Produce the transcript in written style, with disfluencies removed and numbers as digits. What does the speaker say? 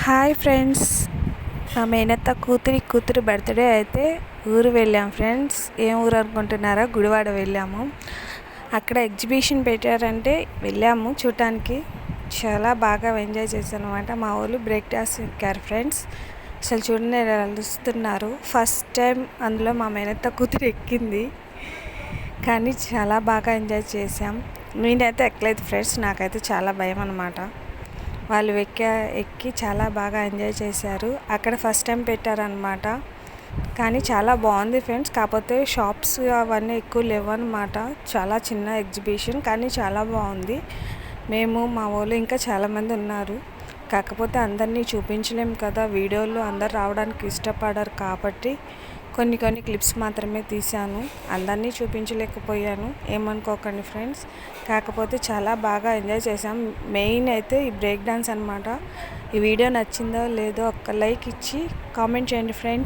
Hi friends, మా మేనత్త కూతురు బర్త్డే అయితే ఊరు వెళ్ళాం ఫ్రెండ్స్. ఏం ఊరు అనుకుంటున్నారా? గుడివాడ వెళ్ళాము. అక్కడ ఎగ్జిబిషన్ పెట్టారంటే వెళ్ళాము చూడటానికి. చాలా బాగా ఎంజాయ్ చేశాను అనమాట. మా వాళ్ళు బ్రేక్ డాన్స్ ఎక్కారు ఫ్రెండ్స్. అసలు చూడండి అలుస్తున్నారు. ఫస్ట్ టైం అందులో మా మేనత్త కూతురు ఎక్కింది, కానీ చాలా బాగా ఎంజాయ్ చేసాం. నేనైతే ఎక్కలేదు ఫ్రెండ్స్, నాకైతే చాలా భయం అనమాట. వాళ్ళు ఎక్కి చాలా బాగా ఎంజాయ్ చేశారు. అక్కడ ఫస్ట్ టైం పెట్టారనమాట, కానీ చాలా బాగుంది ఫ్రెండ్స్. కాకపోతే షాప్స్ అవన్నీ ఎక్కువ లేవన్నమాట. చాలా చిన్న ఎగ్జిబిషన్, కానీ చాలా బాగుంది. మేము మా వాళ్ళు ఇంకా చాలామంది ఉన్నారు. కాకపోతే అందరినీ చూపించలేము కదా, వీడియోలో అందరు రావడానికి ఇష్టపడరు కాబట్టి కొన్ని క్లిప్స్ మాత్రమే తీశాను. అందరినీ చూపించలేకపోయాను, ఏమనుకోకండి ఫ్రెండ్స్. కాకపోతే చాలా బాగా ఎంజాయ్ చేసాం. మెయిన్ అయితే ఈ బ్రేక్ డాన్స్ అనమాట. ఈ వీడియో నచ్చిందో లేదో ఒక్క లైక్ ఇచ్చి కామెంట్ చేయండి ఫ్రెండ్స్.